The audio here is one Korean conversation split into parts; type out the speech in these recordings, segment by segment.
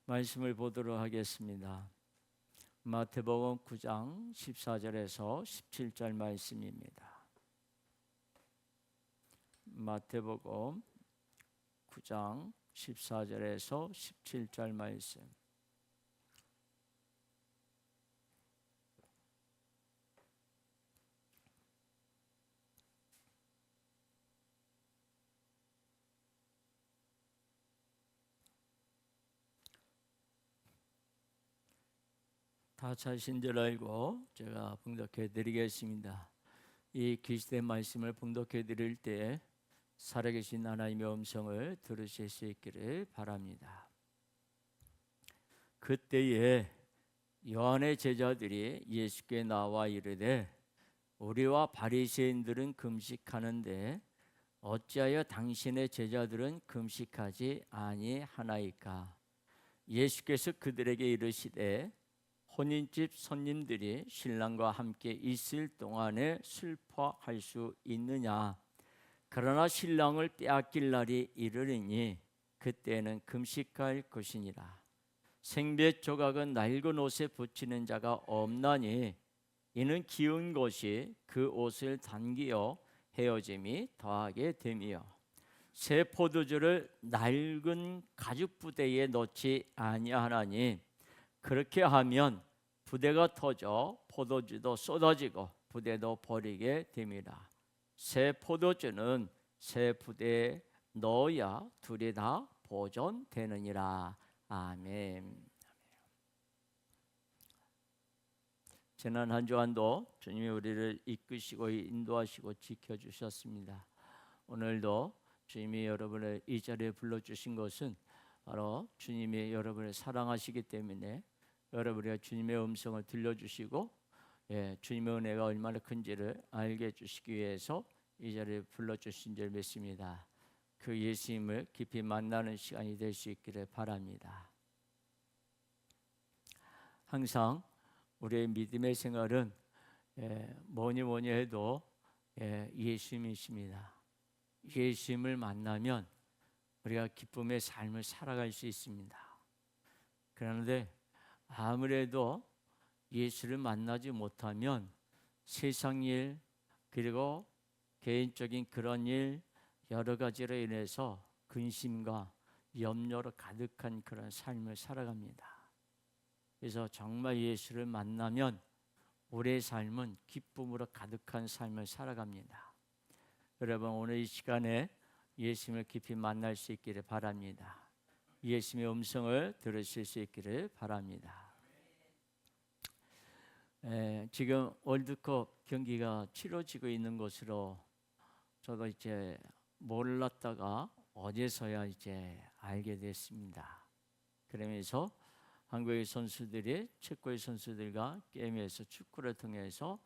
말씀을 보도록 하겠습니다. 마태복음 9장 14절에서 17절 말씀입니다. 마태복음 9장 14절에서 17절 말씀. 다 자신 줄 알고 제가 봉독해 드리겠습니다. 이 계시된 말씀을 봉독해 드릴 때 살아계신 하나님의 음성을 들으실 수 있기를 바랍니다. 그때에 요한의 제자들이 예수께 나와 이르되 우리와 바리새인들은 금식하는데 어찌하여 당신의 제자들은 금식하지 아니하나이까? 예수께서 그들에게 이르시되 혼인집 손님들이 신랑과 함께 있을 동안에 슬퍼할 수 있느냐? 그러나 신랑을 빼앗길 날이 이르리니 그때는 금식할 것이니라. 생배 조각은 낡은 옷에 붙이는 자가 없나니 이는 기운 것이 그 옷을 당기어 헤어짐이 더하게 됨이요 새 포도주를 낡은 가죽 부대에 넣지 아니하나니 그렇게 하면 부대가 터져 포도주도 쏟아지고 부대도 버리게 됩니다. 새 포도주는 새 부대에 넣어야 둘이 다 보존되느니라. 아멘. 지난 한 주간도 주님이 우리를 이끄시고 인도하시고 지켜주셨습니다. 오늘도 주님이 여러분을 이 자리에 불러주신 것은 바로 주님이 여러분을 사랑하시기 때문에 여러분이 주님의 음성을 들려주시고 주님의 은혜가 얼마나 큰지를 알게 해주시기 위해서 이 자리에 불러주신 줄 믿습니다. 그 예수님을 깊이 만나는 시간이 될 수 있기를 바랍니다. 항상 우리의 믿음의 생활은 뭐니 해도 예수님이십니다. 예수님을 만나면 우리가 기쁨의 삶을 살아갈 수 있습니다. 그런데 아무래도 예수를 만나지 못하면 세상 일 그리고 개인적인 그런 일 여러 가지로 인해서 근심과 염려로 가득한 그런 삶을 살아갑니다. 그래서 정말 예수를 만나면 우리의 삶은 기쁨으로 가득한 삶을 살아갑니다. 여러분 오늘 이 시간에 예수님을 깊이 만날 수 있기를 바랍니다. 예수님의 음성을 들으실 수 있기를 바랍니다. 지금 월드컵 경기가 치러지고 있는 것으로 저도 이제 몰랐다가 어제서야 이제 알게 됐습니다. 그러면서 한국의 선수들이 체코의 선수들과 게임에서 축구를 통해서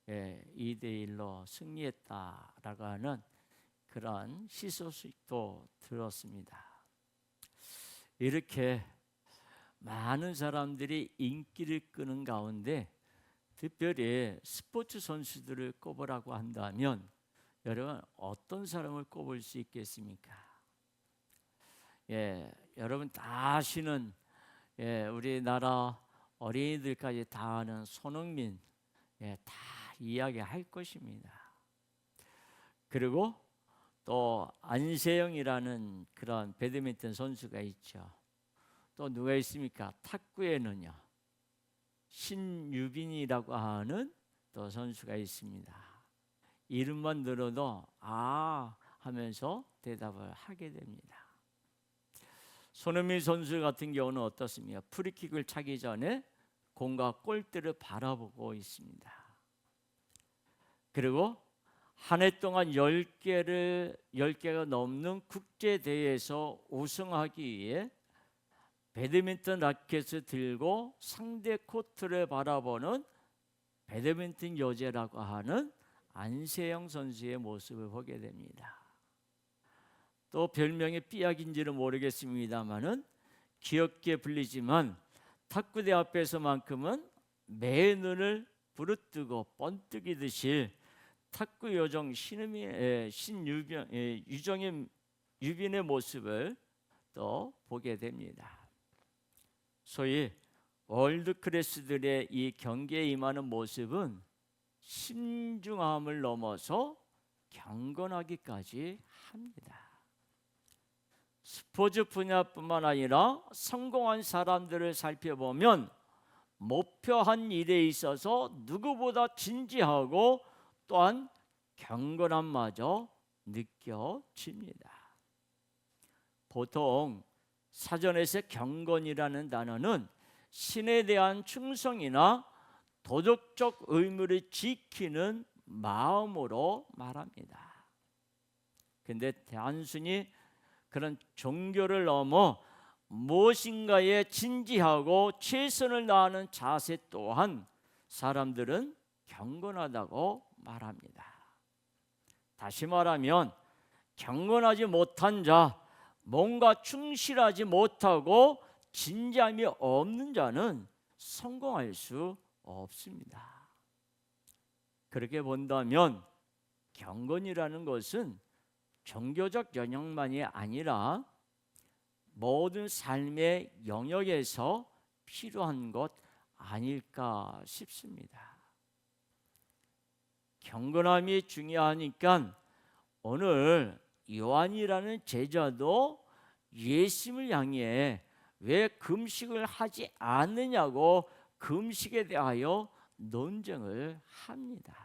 2대1로 승리했다라고 하는 그런 희소식도 들었습니다. 이렇게 많은 사람들이 인기를 끄는 가운데 특별히 스포츠 선수들을 꼽으라고 한다면 여러분 어떤 사람을 꼽을 수 있겠습니까? 여러분 다 아시는 우리나라 어린이들까지 다 아는 손흥민 다 이야기할 것입니다. 그리고 또 안세영이라는 그런 배드민턴 선수가 있죠. 또 누가 있습니까? 탁구에는요 신유빈이라고 하는 또 선수가 있습니다. 이름만 들어도 아 하면서 대답을 하게 됩니다. 손흥민 선수 같은 경우는 어떻습니까? 프리킥을 차기 전에 공과 골대를 바라보고 있습니다. 그리고 한 해 동안 10개가 넘는 국제대회에서 우승하기 위해 배드민턴 라켓을 들고 상대 코트를 바라보는 배드민턴 여제라고 하는 안세영 선수의 모습을 보게 됩니다. 또 별명이 삐약인지는 모르겠습니다만은 귀엽게 불리지만 탁구대 앞에서만큼은 매 눈을 부르뜨고 번뜩이듯이 탁구 요정 유정의 유빈의 모습을 또 보게 됩니다. 소위 월드 클래스들의 이 경기에 임하는 모습은 신중함을 넘어서 경건하기까지 합니다. 스포츠 분야뿐만 아니라 성공한 사람들을 살펴보면 목표한 일에 있어서 누구보다 진지하고 또한 경건함마저 느껴집니다. 보통 사전에서 경건이라는 단어는 신에 대한 충성이나 도덕적 의무를 지키는 마음으로 말합니다. 근데 단순히 그런 종교를 넘어 무엇인가에 진지하고 최선을 다하는 자세 또한 사람들은 경건하다고 말합니다. 다시 말하면 경건하지 못한 자, 뭔가 충실하지 못하고 진지함이 없는 자는 성공할 수 없습니다. 그렇게 본다면 경건이라는 것은 종교적 영역만이 아니라 모든 삶의 영역에서 필요한 것 아닐까 싶습니다. 경건함이 중요하니까 오늘 요한이라는 제자도 예수님을 향해 왜 금식을 하지 않느냐고 금식에 대하여 논쟁을 합니다.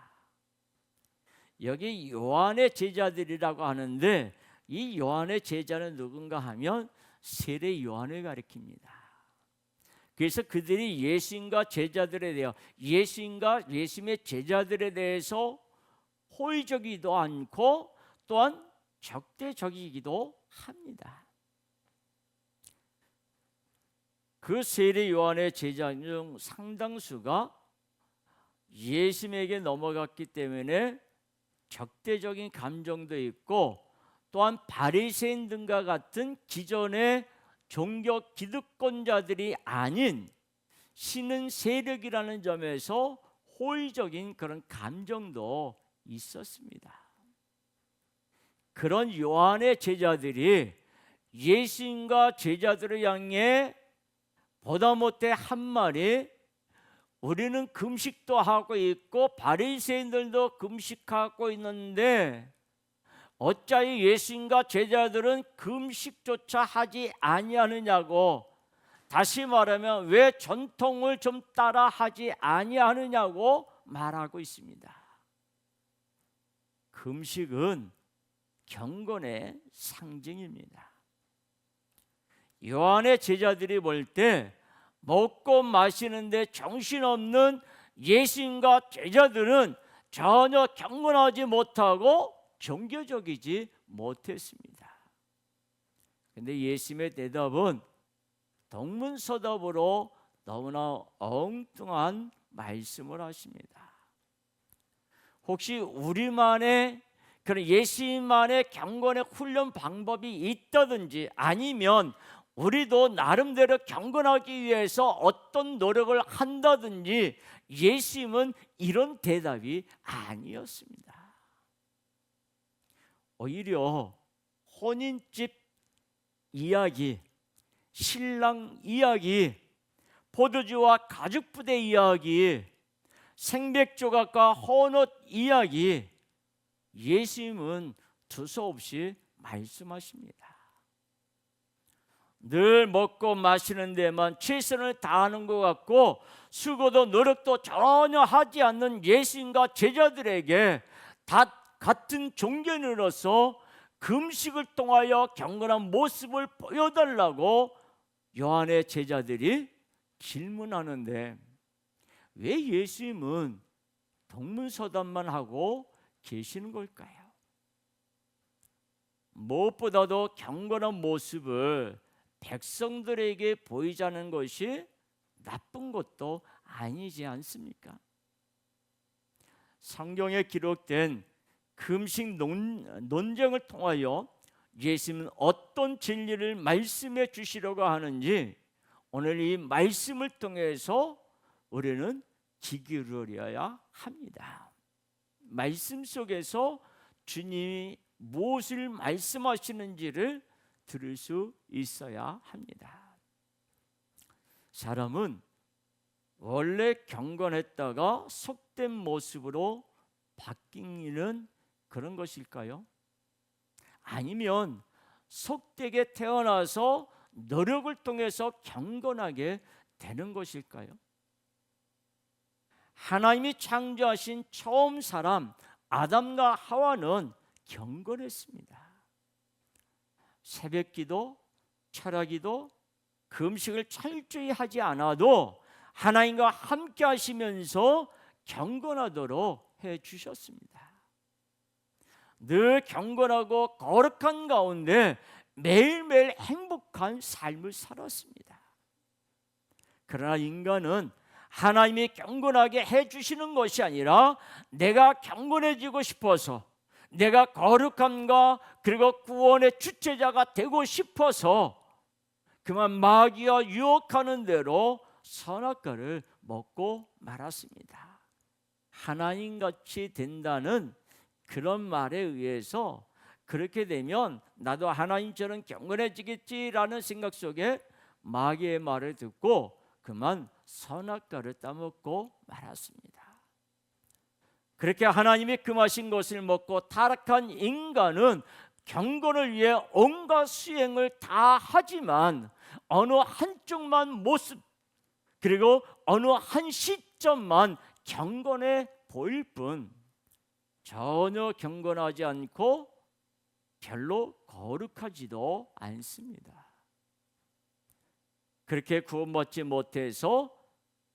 여기 요한의 제자들이라고 하는데 이 요한의 제자는 누군가 하면 세례 요한을 가리킵니다. 그래서 그들이 예수님과 제자들에 대해 예수님과 예수님의 제자들에 대해서 호의적이지도 않고 또한 적대적이기도 합니다. 그 세례 요한의 제자 중 상당수가 예수님에게 넘어갔기 때문에 적대적인 감정도 있고 또한 바리새인 등과 같은 기존의 종교 기득권자들이 아닌 신은 세력이라는 점에서 호의적인 그런 감정도 있었습니다. 그런 요한의 제자들이 예수님과 제자들을 향해 보다 못해 한 말이 우리는 금식도 하고 있고 바리새인들도 금식하고 있는데 어찌하여 예수님과 제자들은 금식조차 하지 아니하느냐고, 다시 말하면 왜 전통을 좀 따라 하지 아니하느냐고 말하고 있습니다. 금식은 경건의 상징입니다. 요한의 제자들이 볼 때 먹고 마시는데 정신없는 예수님과 제자들은 전혀 경건하지 못하고 종교적이지 못했습니다. 그런데 예수님의 대답은 동문서답으로 너무나 엉뚱한 말씀을 하십니다. 혹시 우리만의 그런 예수님만의 경건의 훈련 방법이 있다든지 아니면 우리도 나름대로 경건하기 위해서 어떤 노력을 한다든지 예수님은 이런 대답이 아니었습니다. 오히려 혼인집 이야기, 신랑 이야기, 포도주와 가죽부대 이야기, 생백조각과 헌옷 이야기, 예수님은 두서없이 말씀하십니다. 늘 먹고 마시는 데만 최선을 다하는 것 같고 수고도 노력도 전혀 하지 않는 예수님과 제자들에게 다 같은 종교인으로서 금식을 통하여 경건한 모습을 보여달라고 요한의 제자들이 질문하는데 왜 예수님은 동문서답만 하고 계시는 걸까요? 무엇보다도 경건한 모습을 백성들에게 보이자는 것이 나쁜 것도 아니지 않습니까? 성경에 기록된 금식 논쟁을 통하여 예수님은 어떤 진리를 말씀해 주시려고 하는지 오늘 이 말씀을 통해서 우리는 귀 기울여야 합니다. 말씀 속에서 주님이 무엇을 말씀하시는지를 들을 수 있어야 합니다. 사람은 원래 경건했다가 속된 모습으로 바뀌는 그런 것일까요? 아니면 속되게 태어나서 노력을 통해서 경건하게 되는 것일까요? 하나님이 창조하신 처음 사람 아담과 하와는 경건했습니다. 새벽기도, 철야기도, 금식을 철저히 하지 않아도 하나님과 함께 하시면서 경건하도록 해 주셨습니다. 늘 경건하고 거룩한 가운데 매일매일 행복한 삶을 살았습니다. 그러나 인간은 하나님이 경건하게 해주시는 것이 아니라 내가 경건해지고 싶어서, 내가 거룩함과 그리고 구원의 주체자가 되고 싶어서 그만 마귀가 유혹하는 대로 선악과를 먹고 말았습니다. 하나님같이 된다는 그런 말에 의해서 그렇게 되면 나도 하나님처럼 경건해지겠지라는 생각 속에 마귀의 말을 듣고 그만 선악과를 따먹고 말았습니다. 그렇게 하나님이 금하신 것을 먹고 타락한 인간은 경건을 위해 온갖 수행을 다 하지만 어느 한쪽만 모습, 그리고 어느 한 시점만 경건해 보일 뿐 전혀 경건하지 않고 별로 거룩하지도 않습니다. 그렇게 구원받지 못해서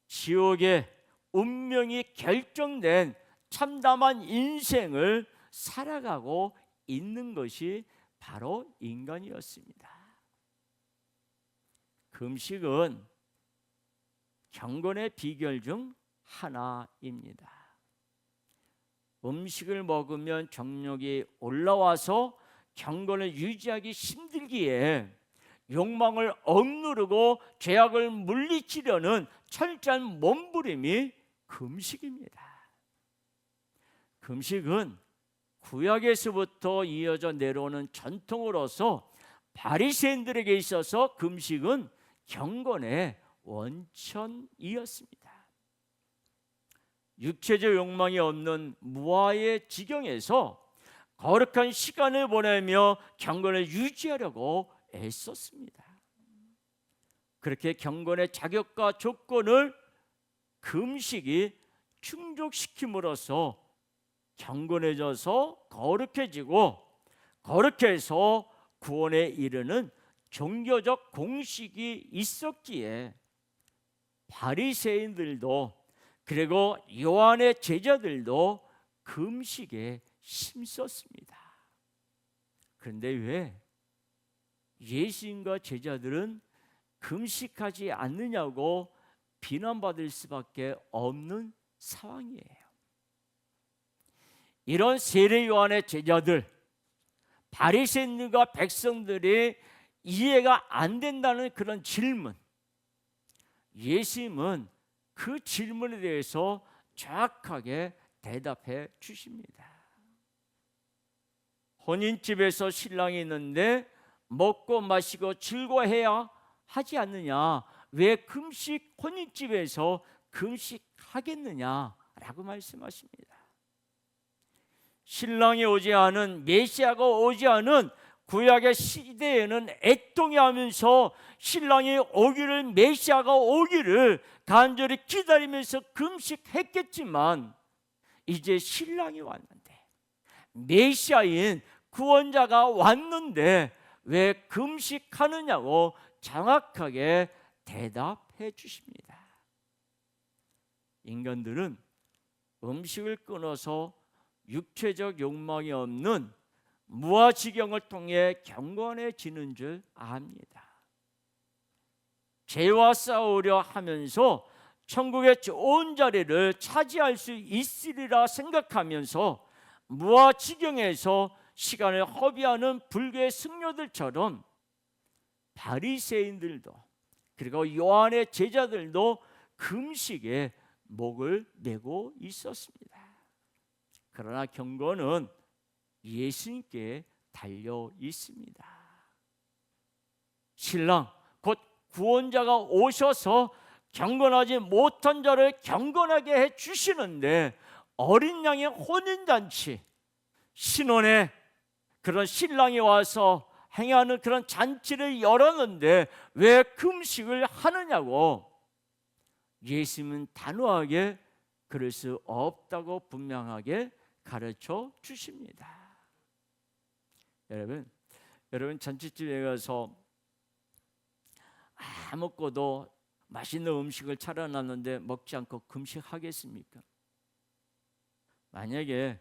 지옥의 운명이 결정된 참담한 인생을 살아가고 있는 것이 바로 인간이었습니다. 금식은 경건의 비결 중 하나입니다. 음식을 먹으면 정욕이 올라와서 경건을 유지하기 힘들기에 욕망을 억누르고 죄악을 물리치려는 철저한 몸부림이 금식입니다. 금식은 구약에서부터 이어져 내려오는 전통으로서 바리새인들에게 있어서 금식은 경건의 원천이었습니다. 육체적 욕망이 없는 무아의 지경에서 거룩한 시간을 보내며 경건을 유지하려고 애썼습니다. 그렇게 경건의 자격과 조건을 금식이 충족시킴으로써 경건해져서 거룩해지고 거룩해서 구원에 이르는 종교적 공식이 있었기에 바리새인들도 그리고 요한의 제자들도 금식에 힘썼습니다. 그런데 왜 예수님과 제자들은 금식하지 않느냐고 비난받을 수밖에 없는 상황이에요. 이런 세례 요한의 제자들, 바리새인들과 백성들이 이해가 안 된다는 그런 질문, 예수님은 그 질문에 대해서 정확하게 대답해 주십니다. 혼인집에서 신랑이 있는데 먹고 마시고 즐거워해야 하지 않느냐, 왜 금식 혼인집에서 금식하겠느냐라고 말씀하십니다. 신랑이 오지 않은, 메시아가 오지 않은 구약의 시대에는 애통해하면서 신랑이 오기를, 메시아가 오기를 간절히 기다리면서 금식했겠지만 이제 신랑이 왔는데, 메시아인 구원자가 왔는데 왜 금식하느냐고 정확하게 대답해 주십니다. 인간들은 음식을 끊어서 육체적 욕망이 없는 무아지경을 통해 경건해지는 줄 압니다. 죄와 싸우려 하면서 천국의 좋은 자리를 차지할 수 있으리라 생각하면서 무아지경에서 시간을 허비하는 불교의 승려들처럼 바리새인들도 그리고 요한의 제자들도 금식에 목을 메고 있었습니다. 그러나 경건은 예수님께 달려 있습니다. 신랑 곧 구원자가 오셔서 경건하지 못한 자를 경건하게 해 주시는데, 어린 양의 혼인잔치, 신혼에 그런 신랑이 와서 행하는 그런 잔치를 열었는데 왜 금식을 하느냐고 예수님은 단호하게 그럴 수 없다고 분명하게 가르쳐 주십니다. 여러분 잔치집에 가서 아무것도 맛있는 음식을 차려놨는데 먹지 않고 금식하겠습니까? 만약에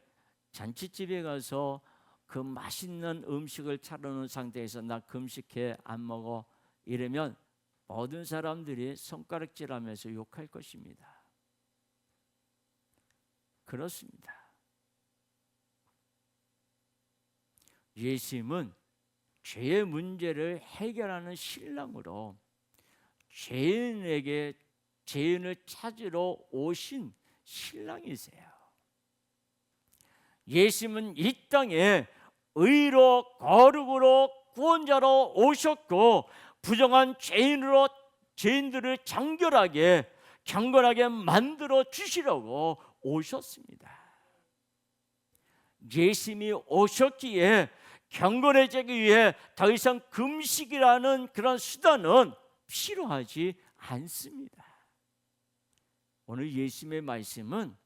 잔치집에 가서 그 맛있는 음식을 차려놓은 상태에서 나 금식해 안 먹어 이러면 모든 사람들이 손가락질하면서 욕할 것입니다. 그렇습니다. 예수님은 죄의 문제를 해결하는 신랑으로 죄인에게 죄인을 찾으러 오신 신랑이세요. 예수님은 이 땅에 의로 거룩으로 구원자로 오셨고 부정한 죄인들을 정결하게 경건하게 만들어 주시려고 오셨습니다. 예수님이 오셨기에 경건해지기 위해 더 이상 금식이라는 그런 수단은 필요하지 않습니다. 오늘 예수님의 말씀은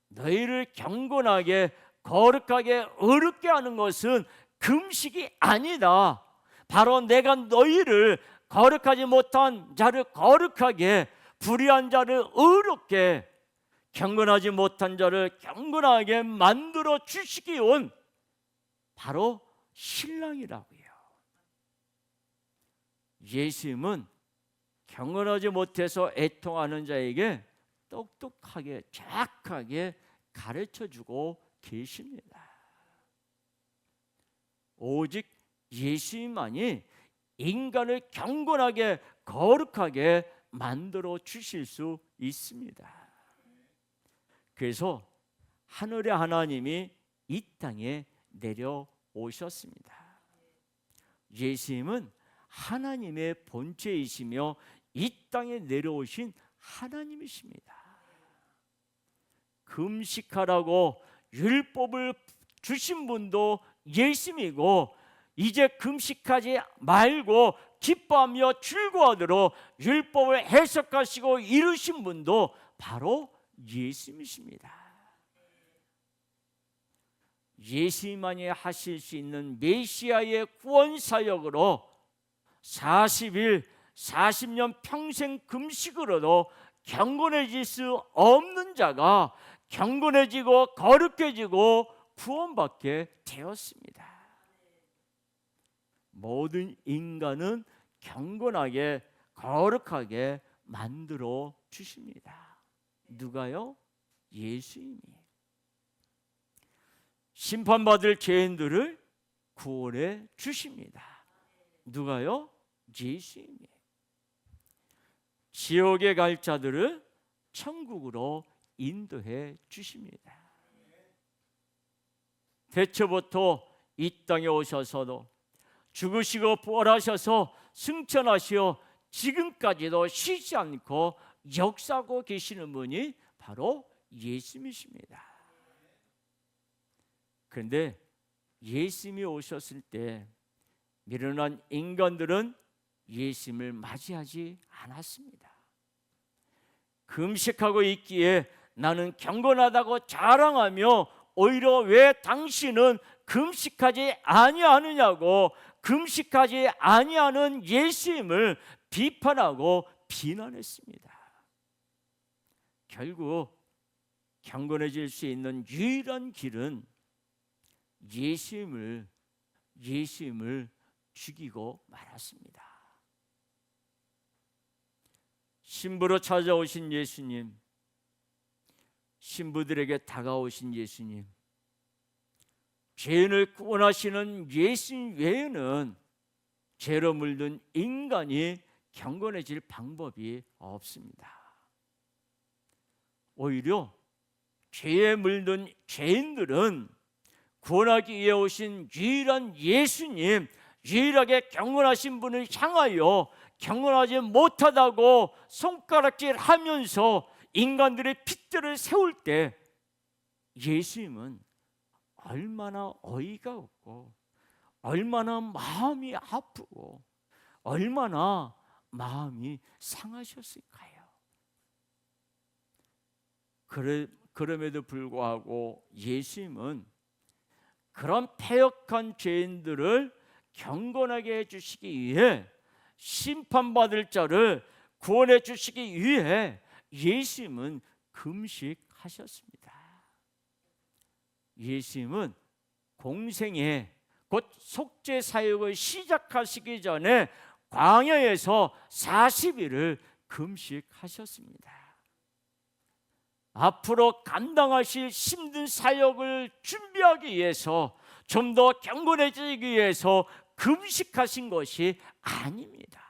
너희를 경건하게 거룩하게 의롭게 하는 것은 금식이 아니다. 바로 내가 너희를 거룩하지 못한 자를 거룩하게, 불의한 자를 의롭게, 경건하지 못한 자를 경건하게 만들어 주시기 온 바로 신랑이라고요. 예수님은 경건하지 못해서 애통하는 자에게 똑똑하게 정확하게 가르쳐주고 계십니다. 오직 예수님만이 인간을 경건하게 거룩하게 만들어 주실 수 있습니다. 그래서 하늘의 하나님이 이 땅에 내려오셨습니다. 예수님은 하나님의 본체이시며 이 땅에 내려오신 하나님이십니다. 금식하라고 율법을 주신 분도 예수님이고, 이제 금식하지 말고 기뻐하며 즐거워하도록 율법을 해석하시고 이루신 분도 바로 예수님이십니다. 예수님만이 하실 수 있는 메시아의 구원 사역으로 40일, 40년 평생 금식으로도 경건해질 수 없는 자가 경건해지고 거룩해지고 구원받게 되었습니다. 모든 인간은 경건하게 거룩하게 만들어 주십니다. 누가요? 예수님이. 심판받을 죄인들을 구원해 주십니다. 누가요? 예수님이. 지옥에 갈 자들을 천국으로 인도해 주십니다. 태초부터 이 땅에 오셔서도 죽으시고 부활하셔서 승천하시어 지금까지도 쉬지 않고 역사하고 계시는 분이 바로 예수님이십니다. 그런데 예수님이 오셨을 때 미련한 인간들은 예수님을 맞이하지 않았습니다. 금식하고 있기에 나는 경건하다고 자랑하며 오히려 왜 당신은 금식하지 아니하느냐고 금식하지 아니하는 예수님을 비판하고 비난했습니다. 결국 경건해질 수 있는 유일한 길은 예수님을 죽이고 말았습니다. 신부로 찾아오신 예수님, 신부들에게 다가오신 예수님, 죄인을 구원하시는 예수님 외에는 죄로 물든 인간이 경건해질 방법이 없습니다. 오히려 죄에 물든 죄인들은 구원하기 위해 오신 유일한 예수님, 유일하게 경건하신 분을 향하여 경건하지 못하다고 손가락질하면서 인간들의 핏대를 세울 때 예수님은 얼마나 어이가 없고 얼마나 마음이 아프고 얼마나 마음이 상하셨을까요? 그럼에도 불구하고 예수님은 그런 패역한 죄인들을 경건하게 해주시기 위해, 심판받을 자를 구원해 주시기 위해 예수님은 금식하셨습니다. 예수님은 공생에 곧 속죄 사역을 시작하시기 전에 광야에서 40일을 금식하셨습니다. 앞으로 감당하실 힘든 사역을 준비하기 위해서, 좀 더 경건해지기 위해서 금식하신 것이 아닙니다.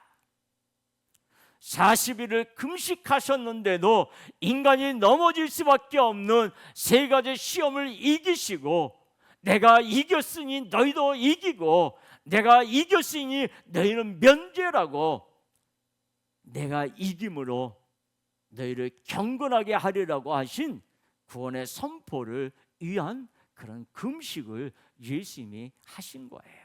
40일을 금식하셨는데도 인간이 넘어질 수밖에 없는 세 가지 시험을 이기시고, 내가 이겼으니 너희도 이기고, 내가 이겼으니 너희는 면죄라고, 내가 이김으로 너희를 경건하게 하리라고 하신 구원의 선포를 위한 그런 금식을 예수님이 하신 거예요.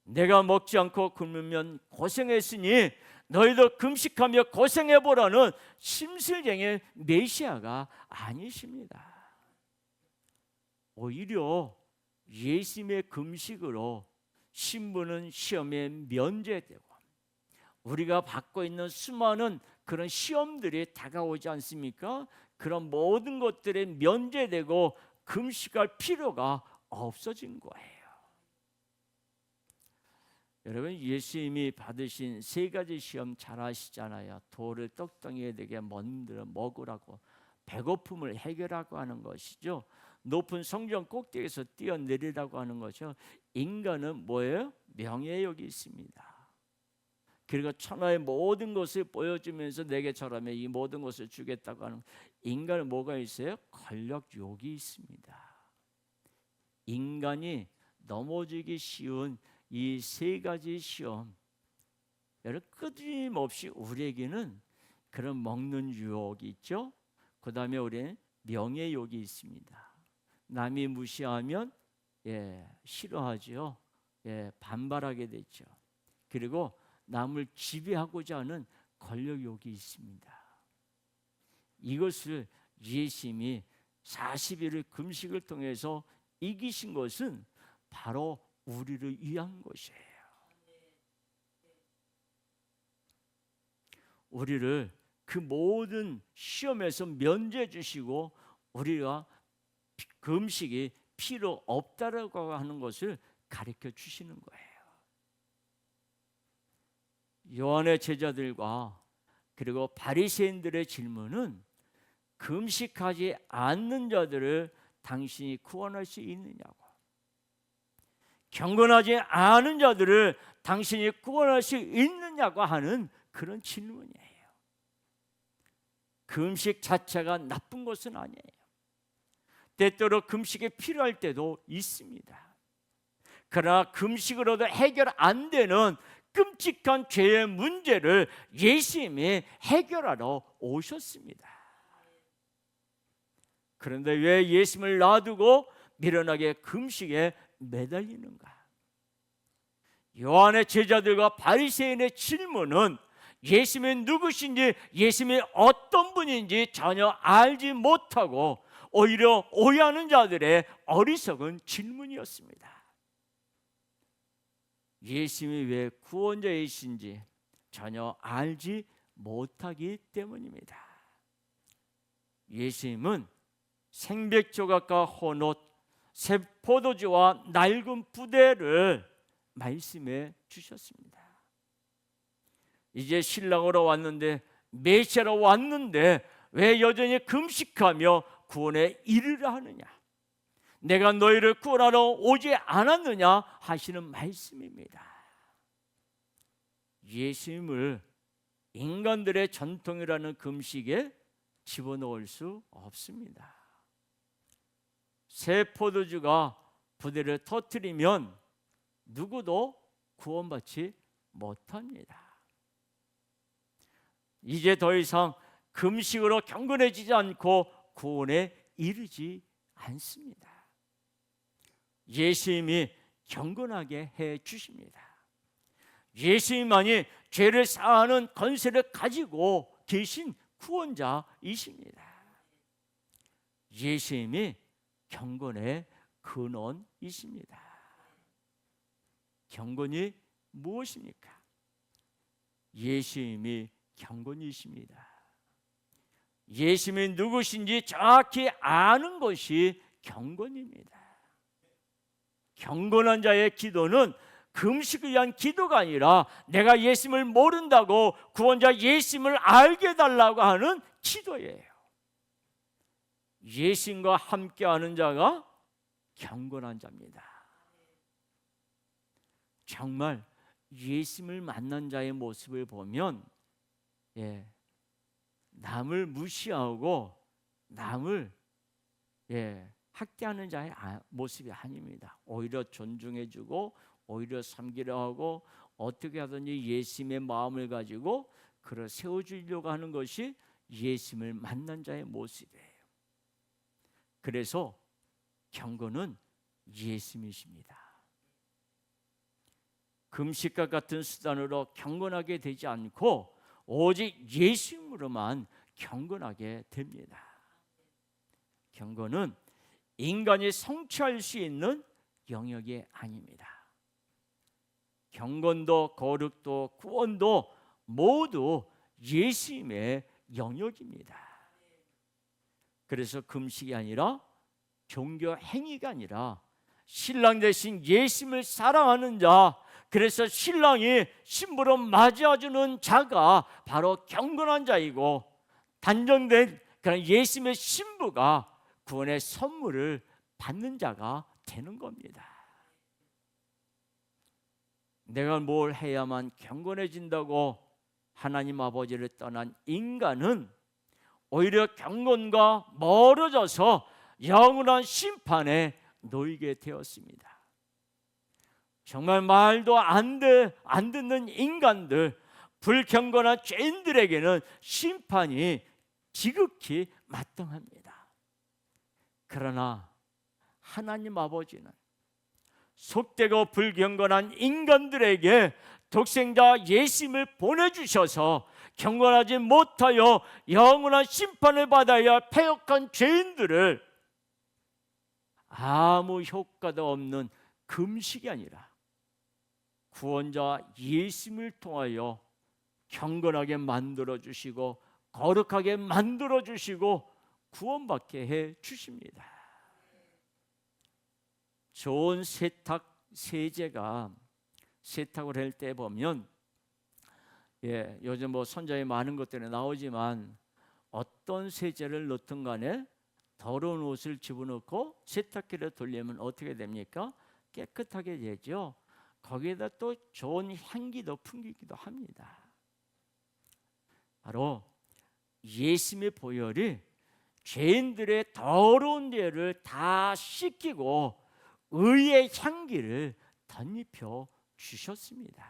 내가 먹지 않고 굶으면 고생했으니 너희도 금식하며 고생해보라는 심술쟁이 메시아가 아니십니다. 오히려 예수님의 금식으로 신부는 시험에 면제되고, 우리가 받고 있는 수많은 그런 시험들이 다가오지 않습니까? 그런 모든 것들에 면제되고 금식할 필요가 없어진 거예요. 여러분, 예수님이 받으신 세 가지 시험 잘 아시잖아요. 돌을 떡덩이에 되게 만들어 먹으라고, 배고픔을 해결하고 하는 것이죠. 높은 성전 꼭대기에서 뛰어내리라고 하는 거죠. 인간은 뭐예요? 명예욕이 있습니다. 그리고 천하의 모든 것을 보여주면서 내게 절하며 이 모든 것을 주겠다고 하는, 인간은 뭐가 있어요? 권력욕이 있습니다. 인간이 넘어지기 쉬운 이 세 가지 시험, 여러분, 끊임없이 우리에게는 그런 먹는 유혹이 있죠. 그 다음에 우리는 명예욕이 있습니다. 남이 무시하면 싫어하죠. 반발하게 되죠. 그리고 남을 지배하고자 하는 권력욕이 있습니다. 이것을 예수님이 40일의 금식을 통해서 이기신 것은 바로 우리를 위한 것이에요. 우리를 그 모든 시험에서 면제해 주시고 우리가 금식이 필요 없다라고 하는 것을 가르쳐 주시는 거예요. 요한의 제자들과 그리고 바리새인들의 질문은, 금식하지 않는 자들을 당신이 구원할 수 있느냐고, 경건하지 않은 자들을 당신이 구원할 수 있느냐고 하는 그런 질문이에요. 금식 자체가 나쁜 것은 아니에요. 때때로 금식이 필요할 때도 있습니다. 그러나 금식으로도 해결 안 되는 끔찍한 죄의 문제를 예수님이 해결하러 오셨습니다. 그런데 왜 예수님을 놔두고 미련하게 금식에 매달리는가? 요한의 제자들과 바리새인의 질문은 예수님이 누구신지, 예수님이 어떤 분인지 전혀 알지 못하고 오히려 오해하는 자들의 어리석은 질문이었습니다. 예수님이 왜 구원자이신지 전혀 알지 못하기 때문입니다. 예수님은 생백조각과 혼옷, 새 포도주와 낡은 부대를 말씀해 주셨습니다. 이제 신랑으로 왔는데, 메시아로 왔는데 왜 여전히 금식하며 구원에 이르려 하느냐, 내가 너희를 구원하러 오지 않았느냐 하시는 말씀입니다. 예수님을 인간들의 전통이라는 금식에 집어넣을 수 없습니다. 새 포도주가 부대를 터뜨리면 누구도 구원받지 못합니다. 이제 더 이상 금식으로 경건해지지 않고 구원에 이르지 않습니다. 예수님이 경건하게 해 주십니다. 예수님만이 죄를 사하는 권세를 가지고 계신 구원자이십니다. 예수님이 경건의 근원이십니다. 경건이 무엇입니까? 예수님이 경건이십니다. 예수님이 누구신지 정확히 아는 것이 경건입니다. 경건한 자의 기도는 금식을 위한 기도가 아니라 내가 예수님을 모른다고 구원자 예수님을 알게 해달라고 하는 기도예요. 예수님과 함께하는 자가 경건한 자입니다. 정말 예수님을 만난 자의 모습을 보면 남을 무시하고 남을 학대하는 자의 모습이 아닙니다. 오히려 존중해주고 오히려 섬기려 하고 어떻게 하든지 예수님의 마음을 가지고 그를 세워주려고 하는 것이 예수님을 만난 자의 모습이에요. 그래서 경건은 예수님이십니다. 금식과 같은 수단으로 경건하게 되지 않고 오직 예수님으로만 경건하게 됩니다. 경건은 인간이 성취할 수 있는 영역이 아닙니다. 경건도 거룩도 구원도 모두 예수님의 영역입니다. 그래서 금식이 아니라 종교 행위가 아니라 신랑 대신 예수님을 사랑하는 자, 그래서 신랑이 신부로 맞이해주는 자가 바로 경건한 자이고 단정된 그런 예수님의 신부가 구원의 선물을 받는 자가 되는 겁니다. 내가 뭘 해야만 경건해진다고 하나님 아버지를 떠난 인간은 오히려 경건과 멀어져서 영원한 심판에 놓이게 되었습니다. 정말 말도 안 듣는 인간들, 불경건한 죄인들에게는 심판이 지극히 마땅합니다. 그러나 하나님 아버지는 속되고 불경건한 인간들에게 독생자 예수님을 보내주셔서 경건하지 못하여 영원한 심판을 받아야 할 패역한 죄인들을 아무 효과도 없는 금식이 아니라 구원자 예수님을 통하여 경건하게 만들어주시고 거룩하게 만들어주시고 구원받게 해주십니다. 좋은 세제가 세탁을 할 때 보면 요즘 선자에 많은 것들이 나오지만 어떤 세제를 넣든 간에 더러운 옷을 집어넣고 세탁기를 돌리면 어떻게 됩니까? 깨끗하게 되죠. 거기에다 또 좋은 향기도 풍기기도 합니다. 바로 예수님의 보혈이 죄인들의 더러운 죄를 다 씻기고 의의 향기를 덧입혀 주셨습니다.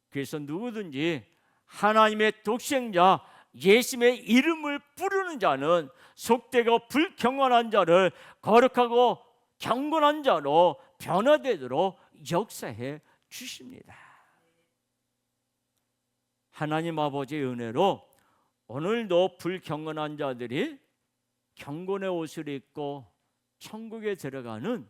그래서 누구든지 하나님의 독생자 예수님의 이름을 부르는 자는 속되고 불경건한 자를 거룩하고 경건한 자로 변화되도록 역사해 주십니다. 하나님 아버지의 은혜로 오늘도 불경건한 자들이 경건의 옷을 입고 천국에 들어가는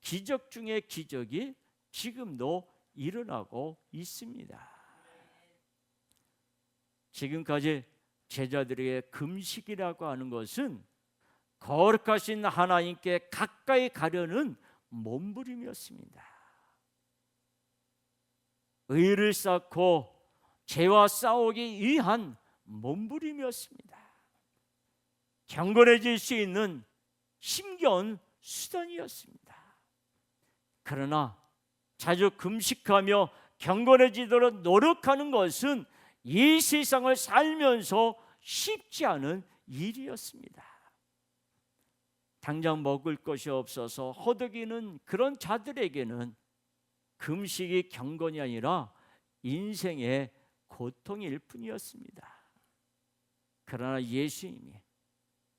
기적 중의 기적이 지금도 일어나고 있습니다. 지금까지 제자들에게 금식이라고 하는 것은 거룩하신 하나님께 가까이 가려는 몸부림이었습니다. 의를 쌓고 죄와 싸우기 위한 몸부림이었습니다. 경건해질 수 있는 힘겨운 수단이었습니다. 그러나 자주 금식하며 경건해지도록 노력하는 것은 이 세상을 살면서 쉽지 않은 일이었습니다. 당장 먹을 것이 없어서 허덕이는 그런 자들에게는 금식이 경건이 아니라 인생의 고통일 뿐이었습니다. 그러나 예수님이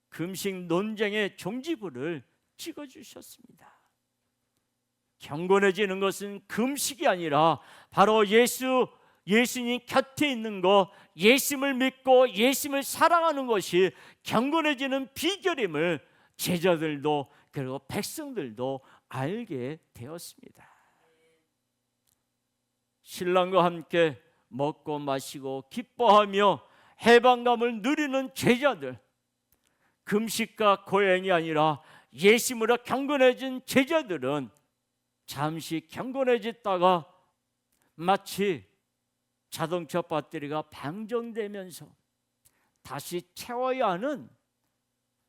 금식 논쟁의 종지부를 찍어주셨습니다. 경건해지는 것은 금식이 아니라 바로 예수님 곁에 있는 것, 예수님을 믿고 예수님을 사랑하는 것이 경건해지는 비결임을 제자들도 그리고 백성들도 알게 되었습니다. 신랑과 함께 먹고 마시고 기뻐하며 해방감을 누리는 제자들, 금식과 고행이 아니라 예수님으로 경건해진 제자들은 잠시 경건해졌다가 마치 자동차 배터리가 방전되면서 다시 채워야 하는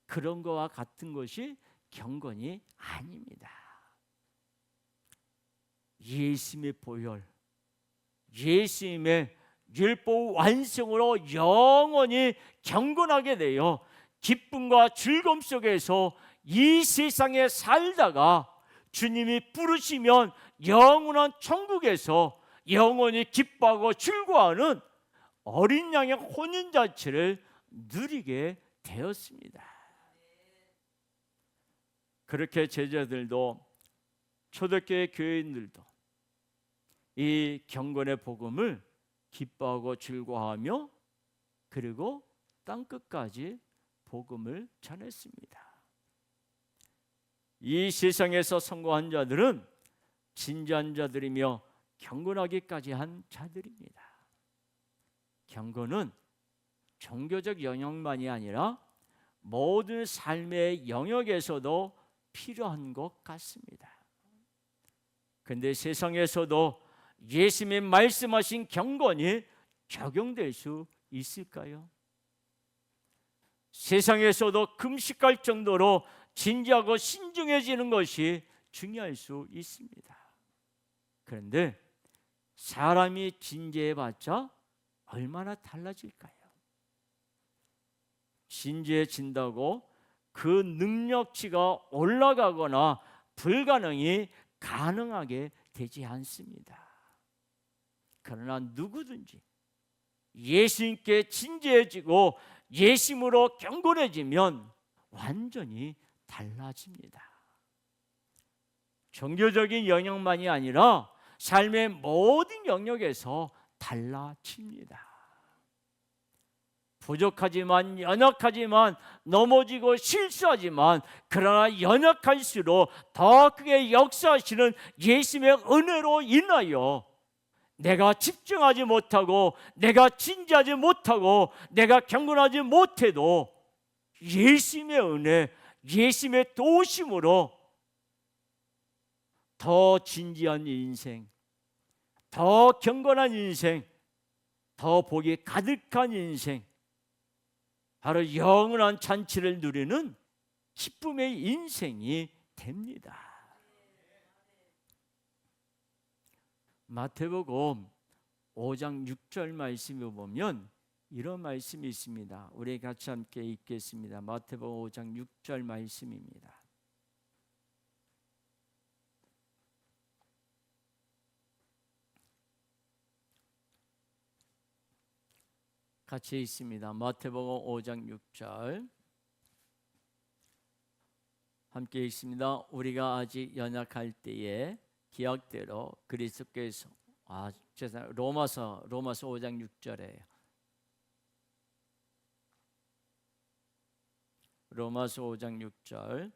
그런 것과 같은 것이 경건이 아닙니다. 예수님의 보혈, 예수님의 율법 완성으로 영원히 경건하게 되어 기쁨과 즐거움 속에서 이 세상에 살다가 주님이 부르시면 영원한 천국에서 영원히 기뻐하고 즐거워하는 어린 양의 혼인잔치를 누리게 되었습니다. 그렇게 제자들도 초대교회 교인들도 이 경건의 복음을 기뻐하고 즐거워하며 그리고 땅끝까지 복음을 전했습니다. 이 세상에서 성공한 자들은 진지한 자들이며 경건하기까지 한 자들입니다. 경건은 종교적 영역만이 아니라 모든 삶의 영역에서도 필요한 것 같습니다. 그런데 세상에서도 예수님이 말씀하신 경건이 적용될 수 있을까요? 세상에서도 금식할 정도로 진지하고 신중해지는 것이 중요할 수 있습니다. 그런데 사람이 진지해봤자 얼마나 달라질까요? 진지해진다고 그 능력치가 올라가거나 불가능이 가능하게 되지 않습니다. 그러나 누구든지 예수님께 진지해지고 예수님으로 경건해지면 완전히 달라집니다. 종교적인 영역만이 아니라 삶의 모든 영역에서 달라집니다. 부족하지만 연약하지만 넘어지고 실수하지만 그러나 연약할수록 더 크게 역사하시는 예수님의 은혜로 인하여 내가 집중하지 못하고 내가 진지하지 못하고 내가 경건하지 못해도 예수님의 은혜, 예수님의 도우심으로 더 진지한 인생, 더 경건한 인생, 더 복이 가득한 인생, 바로 영원한 잔치를 누리는 기쁨의 인생이 됩니다. 마태복음 5장 6절 말씀을 보면 이런 말씀이 있습니다. 우리 같이 함께 읽겠습니다. 마태복음 5장 6절 말씀입니다. 같이 있습니다. 마태복음 5장 6절 함께 읽습니다. 우리가 아직 연약할 때에 기약대로 그리스도께서 로마서 5장 6절에요. 로마서 5장 6절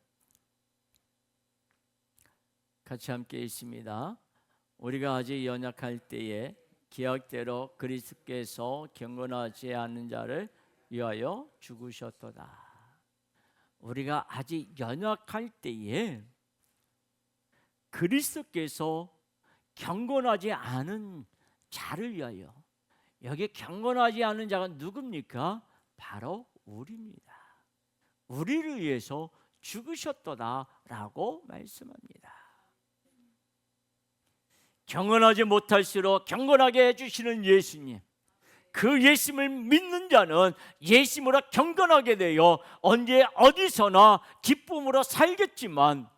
같이 함께 읽습니다. 우리가 아직 연약할 때에 기약대로 그리스도께서 경건하지 않은 자를 위하여 죽으셨도다. 우리가 아직 연약할 때에 그리스도께서 경건하지 않은 자를 위하여, 여기 경건하지 않은 자가 누굽니까? 바로 우리입니다. 우리를 위해서 죽으셨도다라고 말씀합니다. 경건하지 못할수록 경건하게 해주시는 예수님, 그 예수님을 믿는 자는 예수님으로 경건하게 되어 언제 어디서나 기쁨으로 살겠지만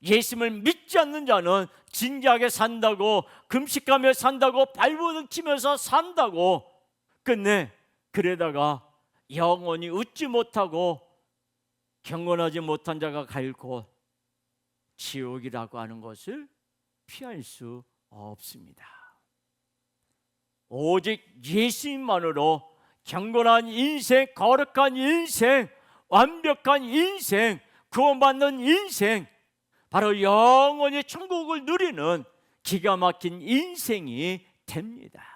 예수님을 믿지 않는 자는 진지하게 산다고, 금식하며 산다고, 발버둥 치면서 산다고, 끝내 그러다가 영원히 웃지 못하고 경건하지 못한 자가 갈 곳, 지옥이라고 하는 것을 피할 수 없습니다. 오직 예수님만으로 경건한 인생, 거룩한 인생, 완벽한 인생, 구원받는 인생, 바로 영원히 천국을 누리는 기가 막힌 인생이 됩니다.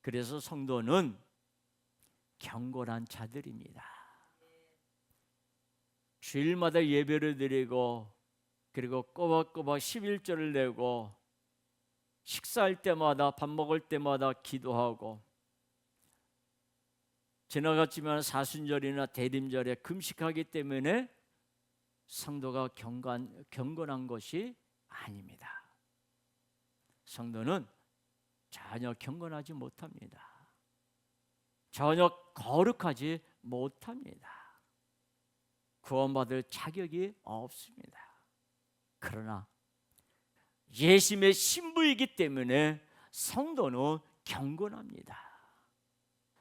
그래서 성도는 경건한 자들입니다. 주일마다 예배를 드리고, 그리고 꼬박꼬박 11조를 내고, 식사할 때마다, 밥 먹을 때마다 기도하고, 지나갔지만 사순절이나 대림절에 금식하기 때문에 성도가 경건한 것이 아닙니다. 성도는 전혀 경건하지 못합니다. 전혀 거룩하지 못합니다. 구원받을 자격이 없습니다. 그러나 예수님의 신부이기 때문에 성도는 경건합니다.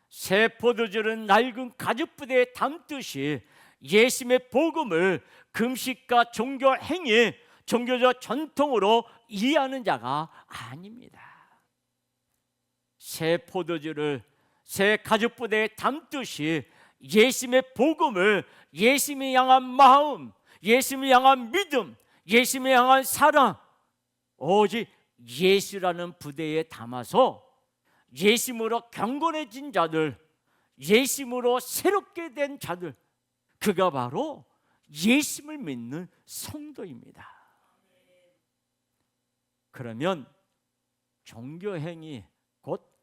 새 포도주를 낡은 가죽부대에 담듯이 예수님의 복음을 금식과 종교 행위, 종교적 전통으로 이해하는 자가 아닙니다. 새 포도주를 새 가죽부대에 담듯이 예수님의 복음을, 예수님을 향한 마음, 예수님을 향한 믿음, 예수님을 향한 사랑, 오직 예수라는 부대에 담아서 예수님으로 경건해진 자들, 예수님으로 새롭게 된 자들, 그가 바로 예수님을 믿는 성도입니다. 그러면 종교행위, 곧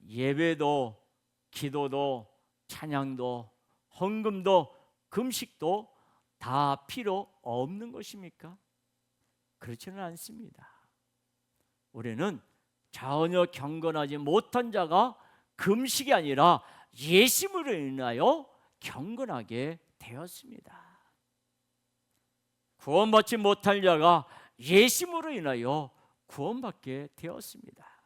예배도, 기도도, 찬양도, 헌금도, 금식도 다 필요 없는 것입니까? 그렇지는 않습니다. 우리는 전혀 경건하지 못한 자가 금식이 아니라 예수님으로 인하여 경건하게 되었습니다. 구원받지 못할 자가 예수님으로 인하여 구원받게 되었습니다.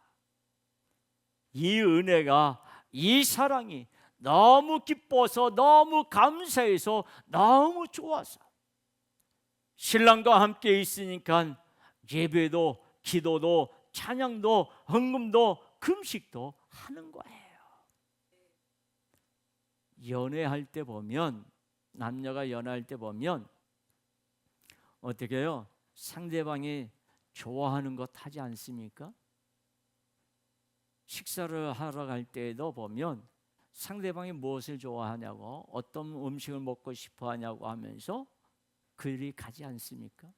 이 은혜가, 이 사랑이 너무 기뻐서, 너무 감사해서, 너무 좋아서 신랑과 함께 있으니까 예배도, 기도도, 찬양도, 헌금도, 금식도 하는 거예요. 연애할 때 보면, 남녀가 연애할 때 보면 어떻게 해요? 상대방이 좋아하는 것 하지 않습니까? 식사를 하러 갈 때에도 보면 상대방이 무엇을 좋아하냐고, 어떤 음식을 먹고 싶어 하냐고 하면서 그들이 가지 않습니까?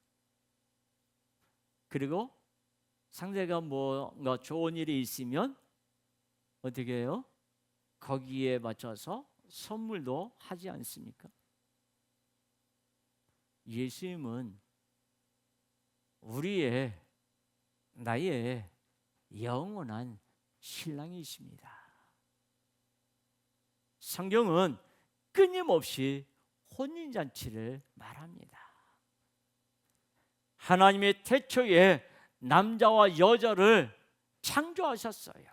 그리고 상대가 뭔가 좋은 일이 있으면 어떻게 해요? 거기에 맞춰서 선물도 하지 않습니까? 예수님은 우리의, 나의 영원한 신랑이십니다. 성경은 끊임없이 혼인잔치를 말합니다. 하나님의 태초에 남자와 여자를 창조하셨어요.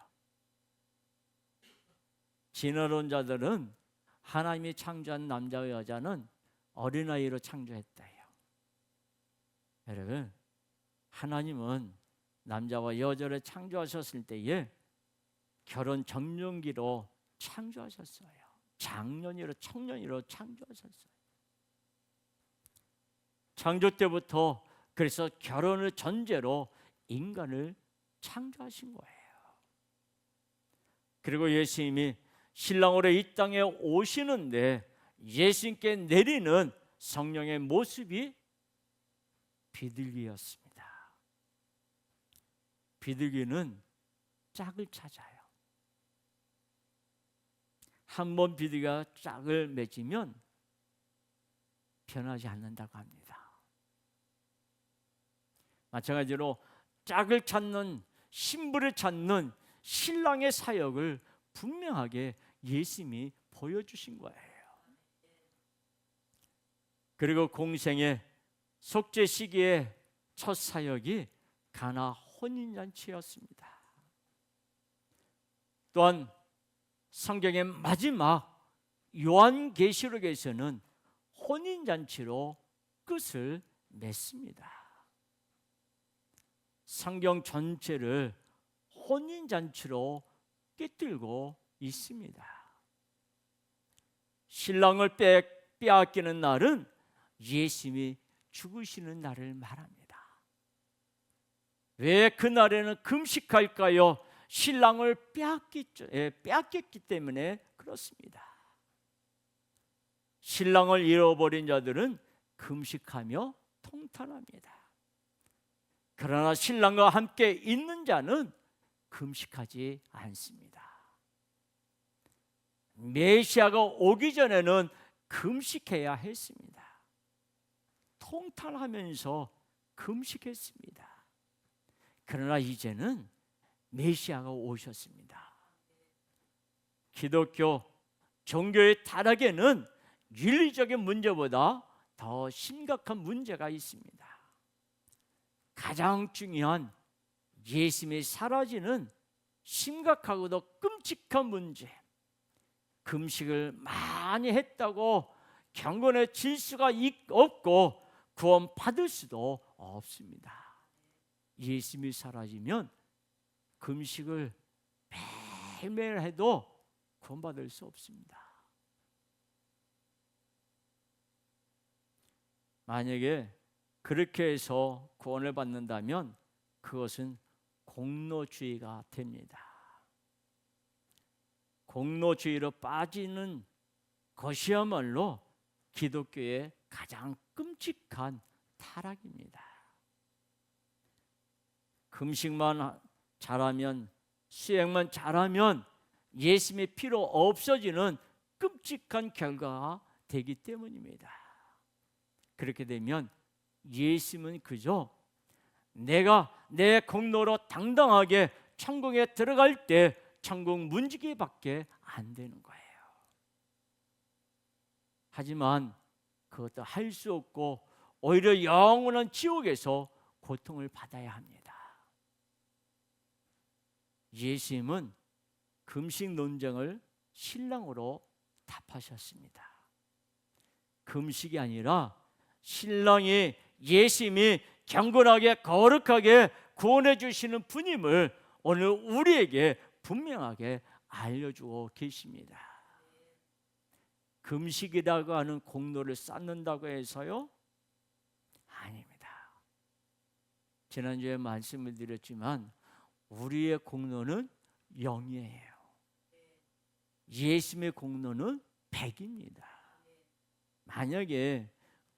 진화론자들은 하나님이 창조한 남자와 여자는 어린아이로 창조했다요. 여러분, 하나님은 남자와 여자를 창조하셨을 때에 결혼 정년기로 창조하셨어요. 장년이로, 청년이로 창조하셨어요. 창조 때부터 그래서 결혼을 전제로 인간을 창조하신 거예요. 그리고 예수님이 신랑으로 이 땅에 오시는데 예수님께 내리는 성령의 모습이 비둘기였습니다. 비둘기는 짝을 찾아요. 한 번 비둘기가 짝을 맺으면 변하지 않는다고 합니다. 마찬가지로 짝을 찾는, 신부를 찾는 신랑의 사역을 분명하게 예수님이 보여주신 거예요. 그리고 공생의 속죄 시기의 첫 사역이 가나 혼인잔치였습니다. 또한 성경의 마지막 요한계시록에서는 혼인잔치로 끝을 맺습니다. 성경 전체를 혼인잔치로 꿰뚫고 있습니다. 신랑을 빼앗기는 날은 예수님이 죽으시는 날을 말합니다. 왜 그날에는 금식할까요? 신랑을 빼앗겼기 때문에 그렇습니다. 신랑을 잃어버린 자들은 금식하며 통탄합니다. 그러나 신랑과 함께 있는 자는 금식하지 않습니다. 메시아가 오기 전에는 금식해야 했습니다. 통탄하면서 금식했습니다. 그러나 이제는 메시아가 오셨습니다. 기독교 종교의 타락에는 윤리적인 문제보다 더 심각한 문제가 있습니다. 가장 중요한 예수님이 사라지는 심각하고도 끔찍한 문제, 금식을 많이 했다고 경건해질 수가 없고 구원받을 수도 없습니다. 예수님이 사라지면 금식을 매일매일 해도 구원받을 수 없습니다. 만약에 그렇게 해서 구원을 받는다면 그것은 공로주의가 됩니다. 공로주의로 빠지는 것이야말로 기독교의 가장 끔찍한 타락입니다. 금식만 잘하면, 수행만 잘하면 예수님의 피로 없어지는 끔찍한 결과가 되기 때문입니다. 그렇게 되면 예수님은 그저 내가 내 공로로 당당하게 천국에 들어갈 때 천국 문지기밖에 안 되는 거예요. 하지만 그것도 할 수 없고 오히려 영원한 지옥에서 고통을 받아야 합니다. 예수님은 금식 논쟁을 신랑으로 답하셨습니다. 금식이 아니라 신랑이 예수님이 경건하게 거룩하게 구원해 주시는 분임을 오늘 우리에게 분명하게 알려주고 계십니다. 금식이라고 하는 공로를 쌓는다고 해서요? 아닙니다. 지난주에 말씀을 드렸지만 우리의 공로는 0이에요. 예수님의 공로는 100입니다. 만약에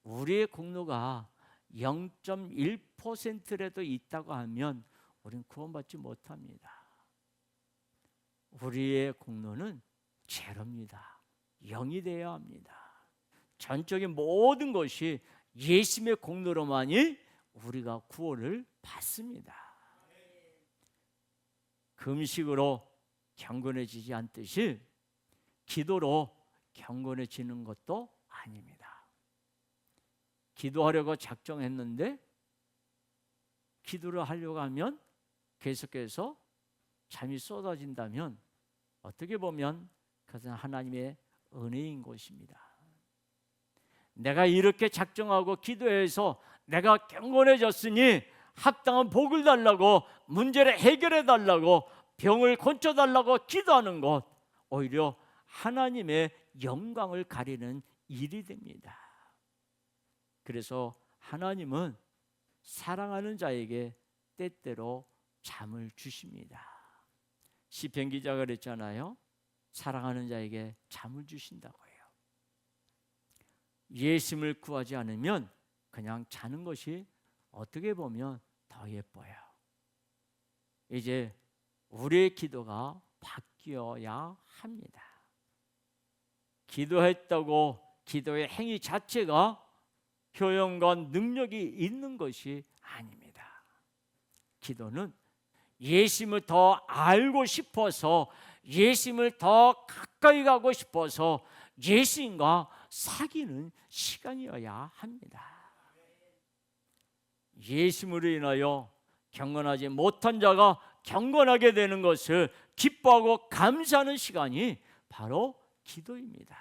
우리의 공로가 0.1%라도 있다고 하면 우리는 구원받지 못합니다. 우리의 공로는 제로입니다. 0이 되어야 합니다. 전적인 모든 것이 예수님의 공로로만이 우리가 구원을 받습니다. 금식으로 경건해지지 않듯이 기도로 경건해지는 것도 아닙니다. 기도하려고 작정했는데 기도를 하려고 하면 계속해서 잠이 쏟아진다면 어떻게 보면 그것은 하나님의 은혜인 것입니다. 내가 이렇게 작정하고 기도해서 내가 경건해졌으니 합당한 복을 달라고, 문제를 해결해 달라고, 병을 고쳐달라고 기도하는 것, 오히려 하나님의 영광을 가리는 일이 됩니다. 그래서 하나님은 사랑하는 자에게 때때로 잠을 주십니다. 시편 기자가 그랬잖아요. 사랑하는 자에게 잠을 주신다고요. 예수님을 구하지 않으면 그냥 자는 것이 어떻게 보면 더 예뻐요. 이제 우리의 기도가 바뀌어야 합니다. 기도했다고 기도의 행위 자체가 효용과 능력이 있는 것이 아닙니다. 기도는 예수님을 더 알고 싶어서, 예수님을 더 가까이 가고 싶어서 예수님과 사귀는 시간이어야 합니다. 예수님으로 인하여 경건하지 못한 자가 경건하게 되는 것을 기뻐하고 감사하는 시간이 바로 기도입니다.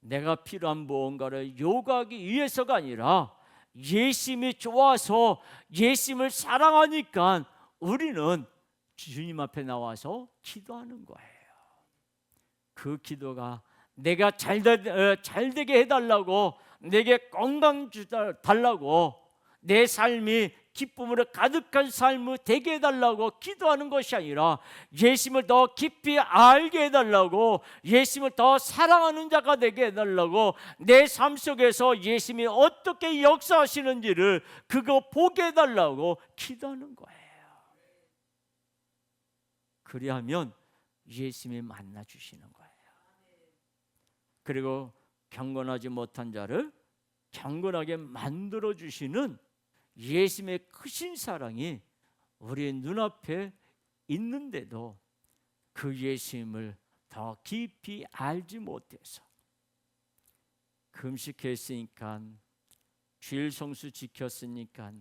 내가 필요한 무언가를 요구하기 위해서가 아니라 예수님이 좋아서 예수님을 사랑하니까 우리는 주님 앞에 나와서 기도하는 거예요. 그 기도가 내가 잘 되게 해달라고, 내게 건강 달라고, 내 삶이 기쁨으로 가득한 삶을 되게 해달라고 기도하는 것이 아니라 예수님을 더 깊이 알게 해달라고, 예수님을 더 사랑하는 자가 되게 해달라고, 내 삶 속에서 예수님이 어떻게 역사하시는지를 그거 보게 해달라고 기도하는 거예요. 그리하면 예수님이 만나주시는 거예요. 그리고 경건하지 못한 자를 경건하게 만들어주시는 예수님의 크신 사랑이 우리 눈앞에 있는데도 그 예수님을 더 깊이 알지 못해서 금식했으니까, 주일 성수 지켰으니까,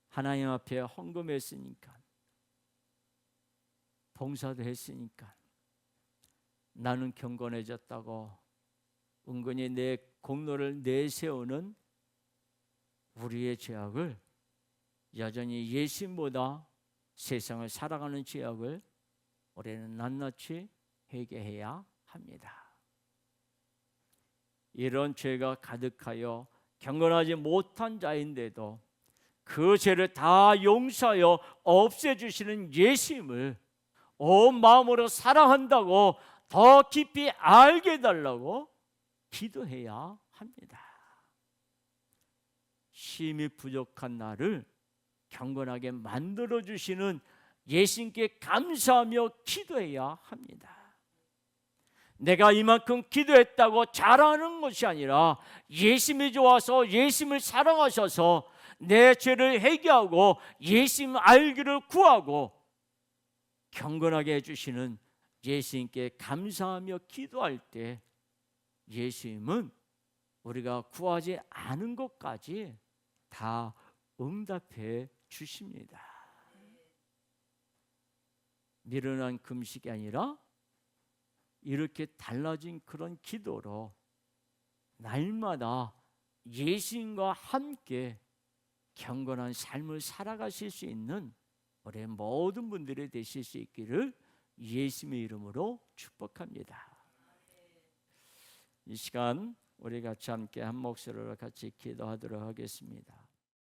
하나님 앞에 헌금했으니까, 봉사도 했으니까 나는 경건해졌다고 은근히 내 공로를 내세우는 우리의 죄악을, 여전히 예수님보다 세상을 살아가는 죄악을 우리는 낱낱이 회개해야 합니다. 이런 죄가 가득하여 경건하지 못한 자인데도 그 죄를 다 용서하여 없애주시는 예수님을 온 마음으로 사랑한다고 더 깊이 알게 해달라고 기도해야 합니다. 힘이 부족한 나를 경건하게 만들어주시는 예수님께 감사하며 기도해야 합니다. 내가 이만큼 기도했다고 자랑하는 것이 아니라 예수님이 좋아서 예수님을 사랑하셔서 내 죄를 회개하고 예수님 알기를 구하고 경건하게 해주시는 예수님께 감사하며 기도할 때 예수님은 우리가 구하지 않은 것까지 다 응답해 주십니다. 미련한 금식이 아니라 이렇게 달라진 그런 기도로 날마다 예수님과 함께 경건한 삶을 살아가실 수 있는 우리 모든 분들이 되실 수 있기를 예수님의 이름으로 축복합니다. 이 시간 우리 같이 함께 한 목소리로 같이 기도하도록 하겠습니다.